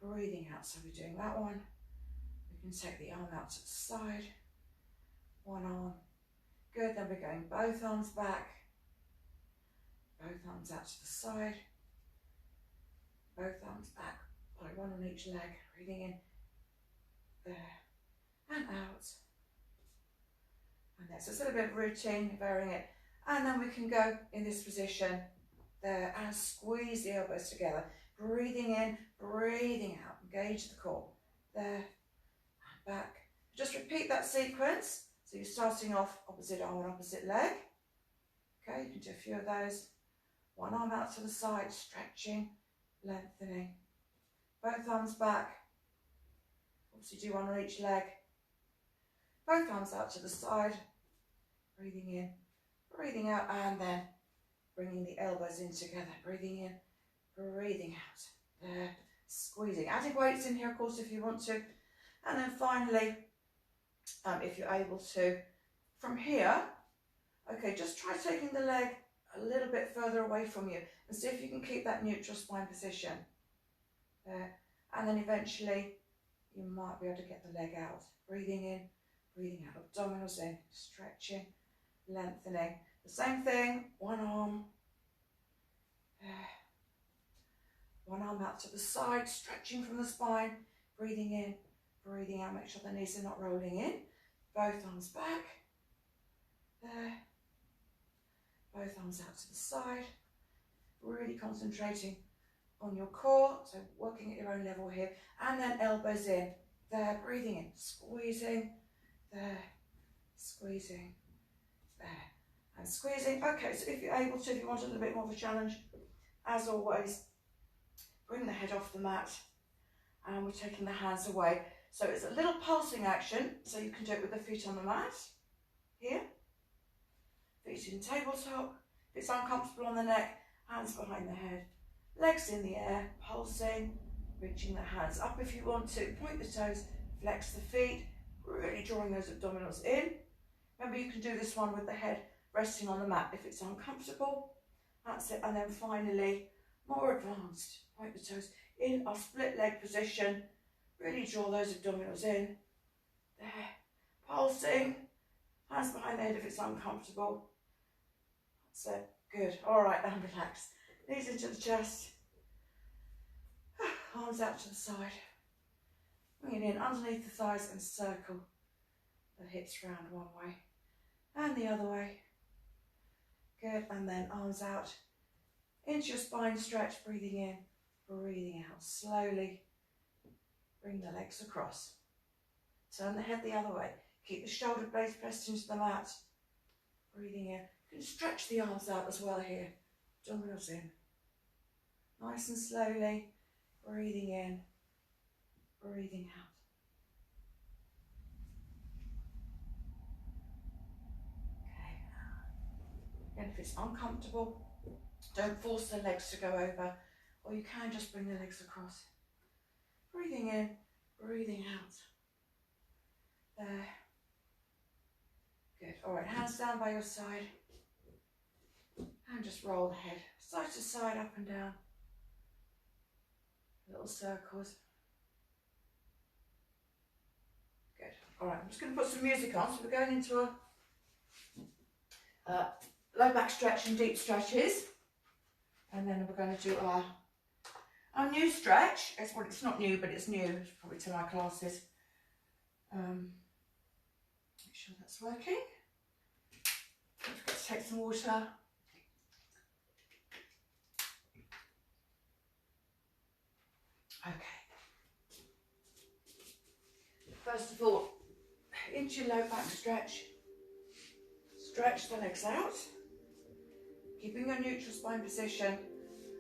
breathing out. So we're doing that one. We can take the arm out to the side. One arm. Good, then we're going both arms back. Both arms out to the side. Both arms back. One on each leg. Breathing in. There. And out. And there. So it's a little bit of routine, varying it. And then we can go in this position there and squeeze the elbows together. Breathing in, breathing out. Engage the core. There and back. Just repeat that sequence. So you're starting off opposite arm and opposite leg. Okay, you can do a few of those. One arm out to the side, stretching, lengthening. Both arms back. Obviously do one on each leg. Both arms out to the side. Breathing in, breathing out, and then bringing the elbows in together. Breathing in, breathing out. There, squeezing. Adding weights in here, of course, if you want to. And then finally, if you're able to, from here, okay, just try taking the leg a little bit further away from you and see if you can keep that neutral spine position. There. And then eventually, you might be able to get the leg out. Breathing in, breathing out. Abdominals in, stretching, lengthening. The same thing, one arm. One arm out to the side, stretching from the spine. Breathing in, breathing out. Make sure the knees are not rolling in. Both arms back. There. Both arms out to the side. Really concentrating on your core, so working at your own level here. And then elbows in. There, breathing in, squeezing. There, squeezing. There, and squeezing. Okay, so if you're able to, if you want a little bit more of a challenge, as always, bring the head off the mat. And we're taking the hands away. So it's a little pulsing action, so you can do it with the feet on the mat. Here. Feet in tabletop. If it's uncomfortable on the neck, hands behind the head. Legs in the air, pulsing, reaching the hands up if you want to. Point the toes, flex the feet, really drawing those abdominals in. Remember, you can do this one with the head resting on the mat if it's uncomfortable. That's it. And then finally, more advanced. Point the toes in our split leg position. Really draw those abdominals in. There. Pulsing. Hands behind the head if it's uncomfortable. That's it. Good. All right, and relax. Knees into the chest. Arms out to the side. Bring it in underneath the thighs and circle the hips round one way and the other way. Good. And then arms out into your spine stretch. Breathing in, breathing out. Slowly bring the legs across. Turn the head the other way. Keep the shoulder blades pressed into the mat. Breathing in. You can stretch the arms out as well here. Abdominals in. Nice and slowly. Breathing in. Breathing out. Okay. Again, if it's uncomfortable, don't force the legs to go over, or you can just bring the legs across. Breathing in, breathing out. There. Good. All right, hands down by your side. And just roll the head side to side, up and down. Little circles. Good. All right, I'm just going to put some music on. So we're going into a low back stretch and deep stretches. And then we're going to do our new stretch. It's not new, but it's new. It's probably to my classes. Make sure that's working. Don't forget to take some water. Okay. First of all, into your low back stretch. Stretch the legs out. Keeping your neutral spine position,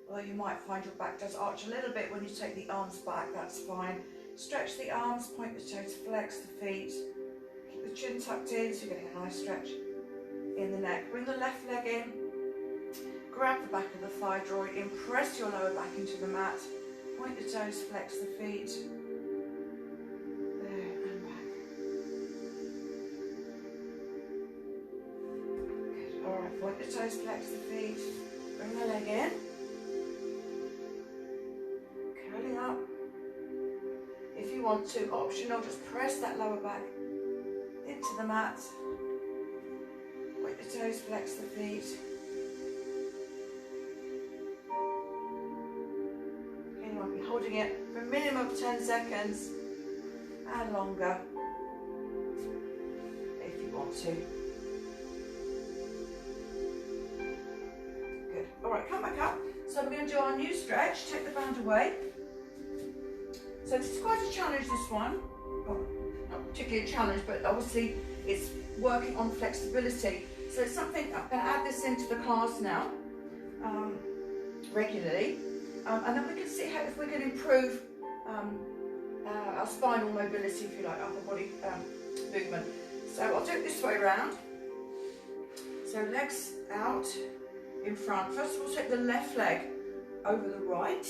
although you might find your back does arch a little bit when you take the arms back, that's fine. Stretch the arms, point the toes, flex the feet. Keep the chin tucked in so you're getting a nice stretch in the neck. Bring the left leg in. Grab the back of the thigh, draw it in, press your lower back into the mat. Point the toes, flex the feet. There and back. Good. Alright, point the toes, flex the feet. Bring the leg in. Curling up. If you want to, optional, just press that lower back into the mat. Point the toes, flex the feet. Okay, you want to be holding it for a minimum of 10 seconds and longer if you want to. Good. Alright, come back up. So we're going to do our new stretch. Take the band away. So this is quite a challenge, this one. Well, not particularly a challenge, but obviously it's working on flexibility. So it's something, I'm going to add this into the class now, regularly. And then we can see how, if we can improve our spinal mobility, if you like, upper body movement. So I'll do it this way around. So legs out in front. First of all, take the left leg over the right.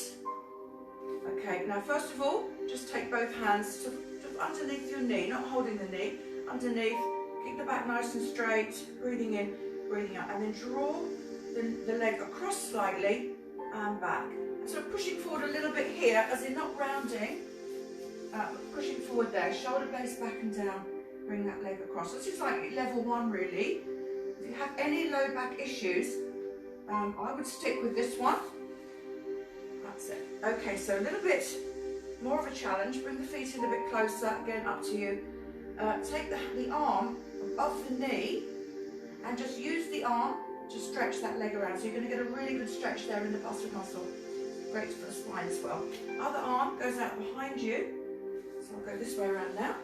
Okay, now first of all, just take both hands to underneath your knee, not holding the knee, underneath, keep the back nice and straight, breathing in, breathing out, and then draw the leg across slightly and back. And so pushing forward a little bit here, as in not rounding, pushing forward there, shoulder blades back and down, bring that leg across. This is like level 1 really. If you have any low back issues, I would stick with this one. That's it. Okay, so a little bit more of a challenge. Bring the feet in a bit closer. Again, up to you. Take the arm above the knee and just use the arm to stretch that leg around. So you're going to get a really good stretch there in the bicep muscle. Great for the spine as well. Other arm goes out behind you. So I'll go this way around now.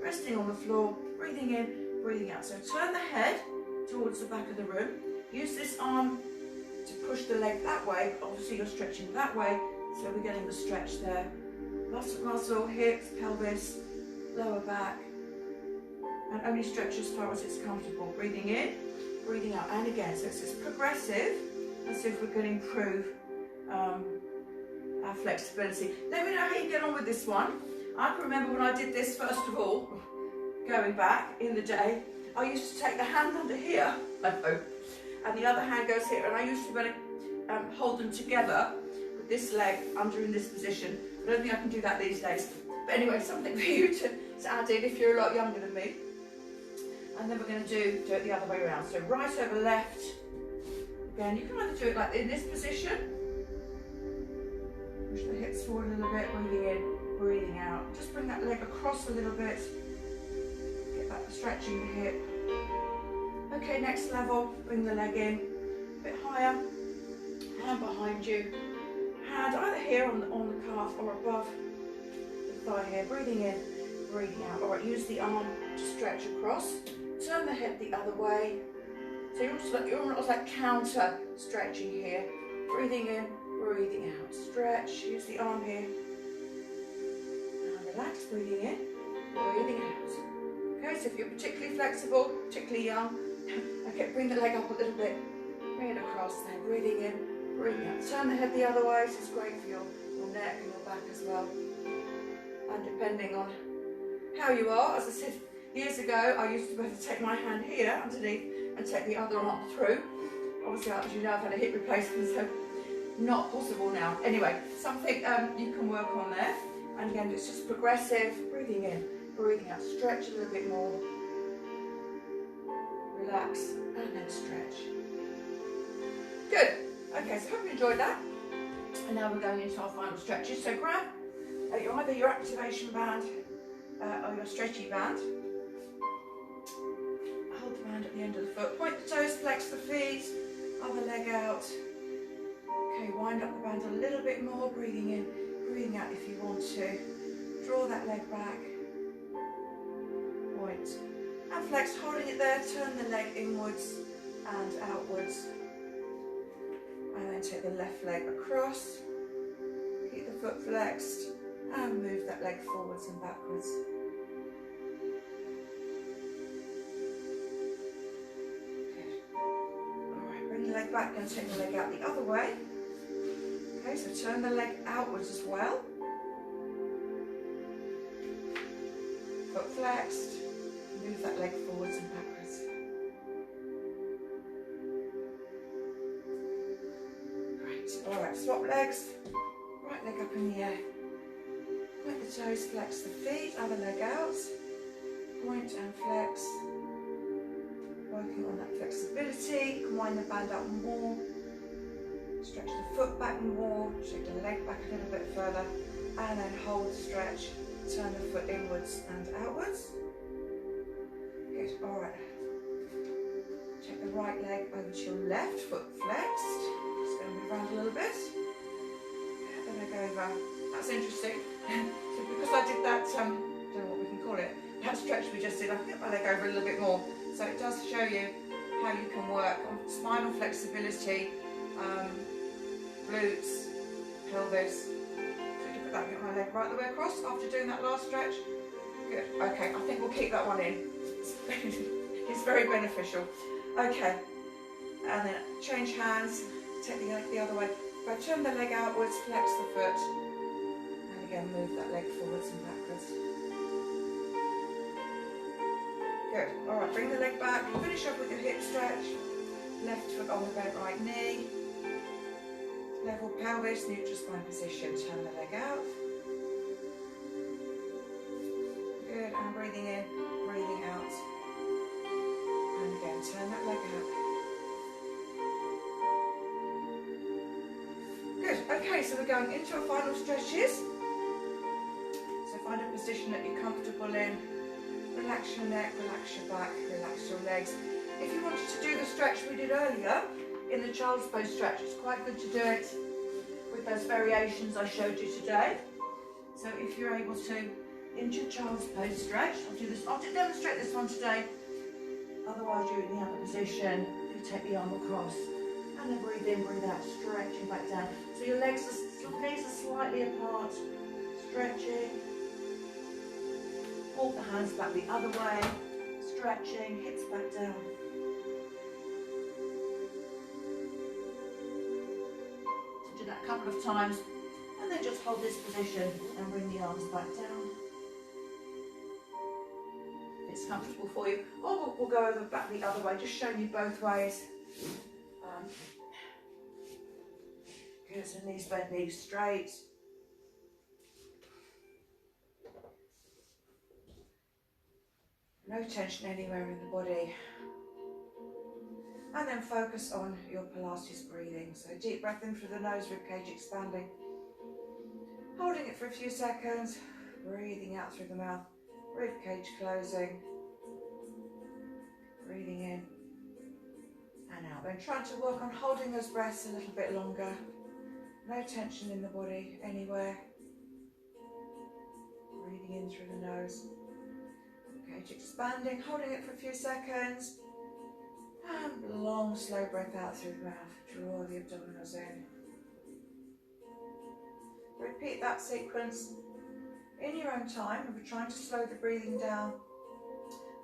Resting on the floor, breathing in, breathing out. So turn the head towards the back of the room. Use this arm to push the leg that way. Obviously you're stretching that way, so we're getting the stretch there. Muscle, hips, pelvis, lower back, and only stretch as far as it's comfortable. Breathing in, breathing out, and again. So it's just progressive. Let's see if we can improve our flexibility. Let me know how you get on with this one. I can remember when I did this first of all, going back in the day, I used to take the hand under here, and the other hand goes here, and I used to really, hold them together with this leg under in this position. I don't think I can do that these days. But anyway, something for you to add in if you're a lot younger than me. And then we're going to do it the other way around. So right over left. Again, you can either do it like in this position. Push the hips forward a little bit, breathing in, breathing out. Just bring that leg across a little bit. Get that stretching the hip. Okay, next level, bring the leg in, a bit higher, hand behind you, hand either here on the calf or above the thigh here, breathing in, breathing out. Alright, use the arm to stretch across, turn the hip the other way, so you're almost like counter stretching here, breathing in, breathing out, stretch, use the arm here, and relax, breathing in, breathing out. Okay, so if you're particularly flexible, particularly young, okay, bring the leg up a little bit, bring it across there, breathing in, breathing out. Turn the head the other way, this is great for your neck and your back as well. And depending on how you are, as I said years ago, I used to be able to take my hand here underneath and take the other arm through. Obviously, as you know, I've had a hip replacement, so not possible now. Anyway, something you can work on there. And again, it's just progressive, breathing in, breathing out, stretch a little bit more. Relax and then stretch. Good. Okay, so hope you enjoyed that. And now we're going into our final stretches. So grab either your activation band or your stretchy band. Hold the band at the end of the foot. Point the toes, flex the feet, other leg out. Okay, wind up the band a little bit more, breathing in, breathing out if you want to. Draw that leg back. Point. And flex, holding it there, turn the leg inwards and outwards. And then take the left leg across. Keep the foot flexed and move that leg forwards and backwards. Good. Alright, bring the leg back and take the leg out the other way. Okay, so turn the leg outwards as well. Foot flexed. Move that leg forwards and backwards. Great. Alright, swap legs. Right leg up in the air. Point the toes, flex the feet, other leg out. Point and flex. Working on that flexibility. You can wind the band up more. Stretch the foot back more. Shake the leg back a little bit further. And then hold, stretch. Turn the foot inwards and outwards. Good, alright. Take the right leg over to your left, foot flexed. Just going to move around a little bit. Get the leg over. That's interesting. So because I did that, I don't know what we can call it, that stretch we just did, I can get my leg over a little bit more. So it does show you how you can work on spinal flexibility, glutes, pelvis. So that, get my leg right the way across after doing that last stretch. Good. Okay, I think we'll keep that one in. It's very beneficial. Okay, and then change hands. Take the leg the other way. But turn the leg outwards, flex the foot, and again move that leg forwards and backwards. Good. All right, bring the leg back. Finish up with your hip stretch. Left foot on the bent right knee. Level pelvis, neutral spine position. Turn the leg out. Good, and breathing in, breathing out. And again, turn that leg out. Good, okay, so we're going into our final stretches. So find a position that you're comfortable in. Relax your neck, relax your back, relax your legs. If you wanted to do the stretch we did earlier, in the child's pose stretch, it's quite good to do it with those variations I showed you today. So if you're able to, into child's pose stretch, I'll demonstrate this one today. Otherwise, you're in the other position, you take the arm across, and then breathe in, breathe out, stretching back down. So your knees are slightly apart, stretching. Walk the hands back the other way, stretching, hips back down. So do that a couple of times, and then just hold this position and bring the arms back down. If it's comfortable for you, or we'll go over back the other way, just showing you both ways. Good, so knees bent, knees straight. No tension anywhere in the body. And then focus on your Pilates breathing. So deep breath in through the nose, ribcage expanding. Holding it for a few seconds. Breathing out through the mouth, ribcage closing. Breathing in and out. Then trying to work on holding those breaths a little bit longer. No tension in the body anywhere. Breathing in through the nose. Ribcage expanding, holding it for a few seconds. And long, slow breath out through the mouth. Draw the abdominals in. Repeat that sequence in your own time. We're trying to slow the breathing down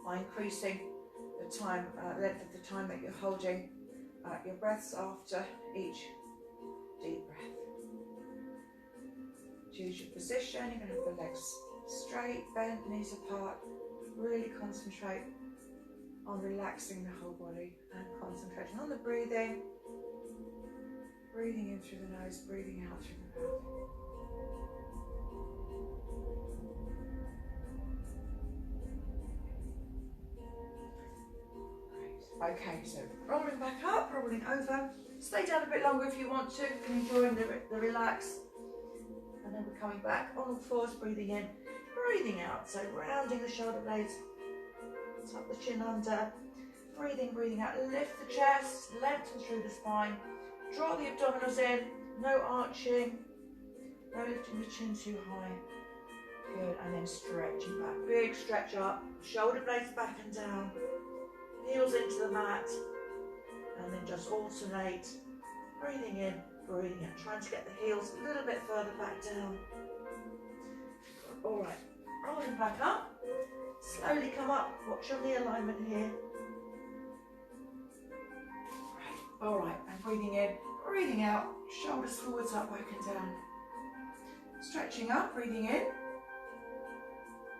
by increasing the time, length of the time that you're holding your breaths after each deep breath. Choose your position. You're going to have the legs straight, bent, knees apart. Really concentrate on relaxing the whole body and concentrating on the breathing. Breathing in through the nose, breathing out through the mouth. Great. Okay, so rolling back up, rolling over. Stay down a bit longer if you want to, if you're enjoying the relax. And then we're coming back on all fours, breathing in, breathing out. So rounding the shoulder blades, tuck the chin under, breathing out. Lift the chest, lengthen through the spine, draw the abdominals in, no arching, no lifting the chin too high. Good, and then stretching back. Big stretch up, shoulder blades back and down, heels into the mat, and then just alternate, breathing in, breathing out, trying to get the heels a little bit further back down. All right, rolling back up, slowly come up, watch your knee alignment here. All right, and breathing in, breathing out, shoulders forwards, up, back and down. Stretching up, breathing in.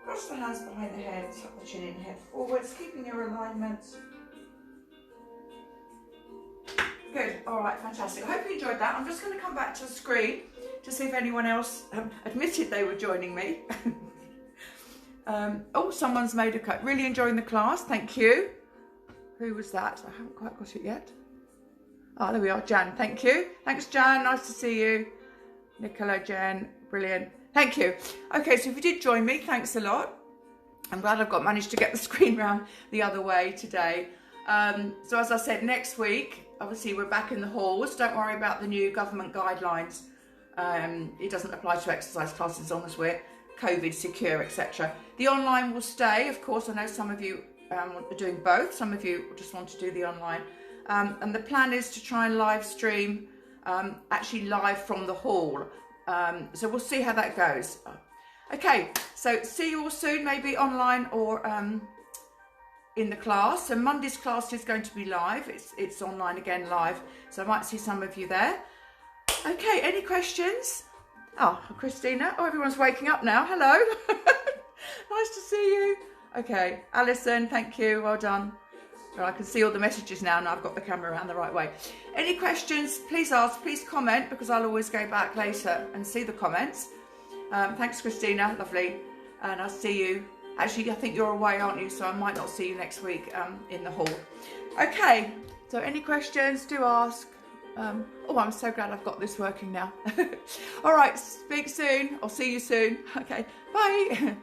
Cross the hands behind the head, tuck the chin in, head forwards, keeping your alignment. Good, all right, fantastic. I hope you enjoyed that. I'm just going to come back to the screen to see if anyone else admitted they were joining me. Oh, someone's made a cut. Really enjoying the class, thank you. Who was that? I haven't quite got it yet. Oh, there we are, Jan, thank you. Thanks, Jan, nice to see you. Nicola, Jen, brilliant. Thank you. Okay, so if you did join me, thanks a lot. I'm glad I've managed to get the screen round the other way today. So as I said, next week, obviously we're back in the halls. Don't worry about the new government guidelines. It doesn't apply to exercise classes as long as we're COVID secure, etc. The online will stay. Of course, I know some of you are doing both. Some of you just want to do the online. And the plan is to try and live stream, actually live from the hall. So we'll see how that goes. Okay, so see you all soon, maybe online or in the class. So Monday's class is going to be live. It's online again, live. So I might see some of you there. Okay, any questions? Oh, Christina. Oh, everyone's waking up now. Hello. Nice to see you. Okay, Alison, thank you. Well done. Well, I can see all the messages now, and I've got the camera around the right way. Any questions, please ask, please comment, because I'll always go back later and see the comments. Thanks, Christina, lovely. And I'll see you. Actually, I think you're away, aren't you? So I might not see you next week in the hall. Okay, so any questions, do ask. Oh, I'm so glad I've got this working now. All right, speak soon. I'll see you soon. Okay, bye.